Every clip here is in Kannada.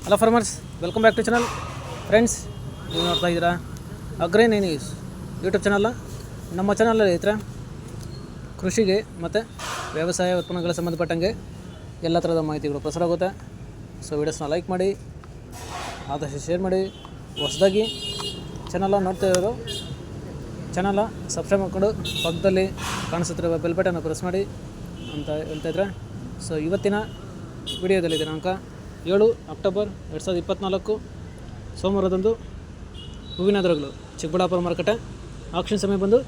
Hello farmers, welcome back to channel. Friends, ನೀವು ನೋಡ್ತಾ ಇದ್ದೀರಾ ಅಗ್ರಿ ನ್ಯೂಸ್ ಯೂಟ್ಯೂಬ್ ಚಾನಲ್. ನಮ್ಮ ಚಾನಲಲ್ಲಿ ರೈತರ ಕೃಷಿಗೆ ಮತ್ತು ವ್ಯವಸಾಯ ಉತ್ಪನ್ನಗಳ ಸಂಬಂಧಪಟ್ಟಂಗೆ ಎಲ್ಲ ಥರದ ಮಾಹಿತಿಗಳು ಪ್ರಸಾರ ಆಗುತ್ತೆ. ಸೊ ವಿಡಿಯೋಸ್ನ ಲೈಕ್ ಮಾಡಿ, ಆದಷ್ಟು ಶೇರ್ ಮಾಡಿ. ಹೊಸದಾಗಿ ಚಾನಲ್ ನೋಡ್ತಾ ಇರೋರು ಚಾನಲ್ ಸಬ್ಸ್ಕ್ರೈಬ್ ಮಾಡಿಕೊಂಡು ಪಕ್ಕದಲ್ಲಿ ಕಾಣಿಸುತ್ತಿರುವ ಬೆಲ್ ಬಟನ್ ಪ್ರೆಸ್ ಮಾಡಿ ಅಂತ ಹೇಳ್ತಾಯಿದ್ರೆ. ಸೊ ಇವತ್ತಿನ ವಿಡಿಯೋದಲ್ಲಿ ದಿನಾಂಕ 7 ಅಕ್ಟೋಬರ್ 2024 ಸೋಮವಾರದಂದು ಹೂವಿನ ದರಗಳು ಚಿಕ್ಕಬಳ್ಳಾಪುರ ಮಾರುಕಟ್ಟೆ ಆಕ್ಷನ್ ಸಮಯ ಬಂದು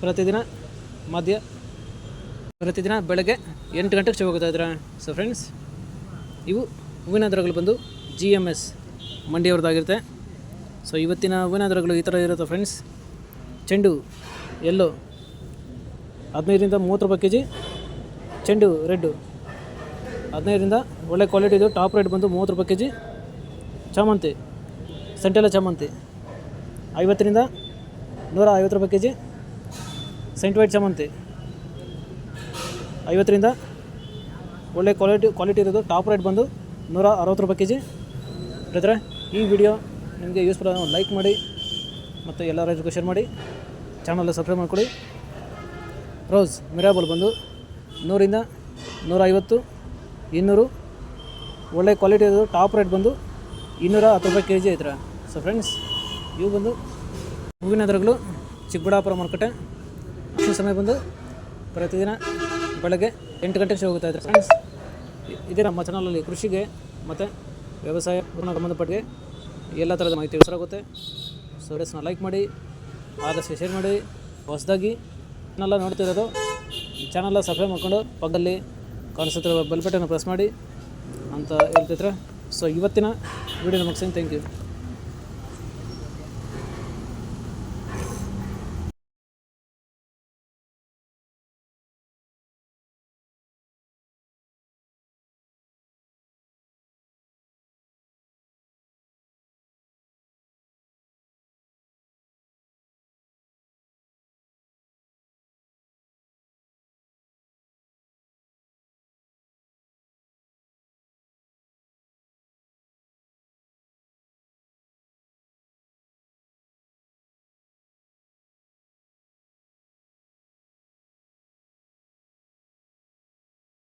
ಪ್ರತಿದಿನ ಬೆಳಗ್ಗೆ 8 ಗಂಟೆಗೆ ಶುರು ಹೋಗ್ತಾ ಇದ್ದಾರೆ. ಸೊ ಫ್ರೆಂಡ್ಸ್, ಇವು ಹೂವಿನ ದರಗಳು ಬಂದು GMS ಮಂಡಿಯವ್ರದ್ದಾಗಿರುತ್ತೆ. ಸೊ ಇವತ್ತಿನ ಹೂವಿನ ದರಗಳು ಈ ಥರ ಇರುತ್ತೆ ಫ್ರೆಂಡ್ಸ್. ಚೆಂಡು ಎಲ್ಲೋ 15ರಿಂದ 30 ರೂಪಾಯಿ kg, ಚೆಂಡು ರೆಡ್ಡು 15ರಿಂದ ಒಳ್ಳೆ ಕ್ವಾಲಿಟಿದು ಟಾಪ್ ರೇಟ್ ಬಂದು 30 ರೂಪಾಯಿ kg. ಚಾಮಂತಿ ಸೆಂಟೆಲ್ಲ ಚಾಮಂತಿ 50ರಿಂದ 150 ರೂಪಾಯಿ kg. ಸೆಂಟ್ ವೈಟ್ ಚಾಮಂತಿ 50ರಿಂದ ಒಳ್ಳೆ ಕ್ವಾಲಿಟಿ ಇರೋದು ಟಾಪ್ ರೇಟ್ ಬಂದು 160 ರೂಪಾಯಿ kg. ರೈತರೆ, ಈ ವಿಡಿಯೋ ನಿಮಗೆ ಯೂಸ್ಫುಲ್ ಲೈಕ್ ಮಾಡಿ ಮತ್ತು ಎಲ್ಲ ರೈತರಿಗೂ ಶೇರ್ ಮಾಡಿ, ಚಾನಲ್ ಸಬ್ಸ್ಕ್ರೈಬ್ ಮಾಡಿಕೊಡಿ. ರೋಸ್ ಮಿರಾಬಲ್ ಬಂದು 100ರಿಂದ 150, 200 ಒಳ್ಳೆ ಕ್ವಾಲಿಟಿ ಇರೋದು ಟಾಪ್ ರೇಟ್ ಬಂದು 210 ರೂಪಾಯಿ kg ಐತ್ರ. ಸೊ ಫ್ರೆಂಡ್ಸ್, ಇವು ಬಂದು ಹೂವಿನ ದರಗಳು ಚಿಕ್ಕಬಳ್ಳಾಪುರ ಮಾರುಕಟ್ಟೆ ಅಷ್ಟು ಸಮಯ ಬಂದು ಪ್ರತಿದಿನ ಬೆಳಗ್ಗೆ 8 ಗಂಟೆಗೆ ಶುರು ಹೋಗ್ತಾ ಇದ್ದಾರೆ. ಫ್ರೆಂಡ್ಸ್, ಇದೇ ನಮ್ಮ ಚಾನಲಲ್ಲಿ ಕೃಷಿಗೆ ಮತ್ತು ವ್ಯವಸಾಯ ಸಂಬಂಧಪಟ್ಟಿಗೆ ಎಲ್ಲ ಥರದ ಮಾಹಿತಿ ಹೆಸರಾಗುತ್ತೆ. ಸೊ ವಿಡಿಯೋಸ್ನ ಲೈಕ್ ಮಾಡಿ, ಆದಷ್ಟು ಶೇರ್ ಮಾಡಿ. ಹೊಸದಾಗಿ ಚಾನಲ್ ನೋಡ್ತಿರೋದು ಚಾನಲ್ ಸಬ್ಸ್ಕ್ರೈಬ್ ಮಾಡ್ಕೊಂಡು ಪಕ್ಕದಲ್ಲಿ ಕಾಣಿಸುತ್ತಿರುವ ಬೆಲ್ ಬಟನ್ ಪ್ರೆಸ್ ಮಾಡಿ ಅಂತ ಹೇಳ್ತಿದ್ರೆ. ಸೊ ಇವತ್ತಿನ ವಿಡಿಯೋನ ಮುಗಿಸ್ತೀನಿ. Thank you.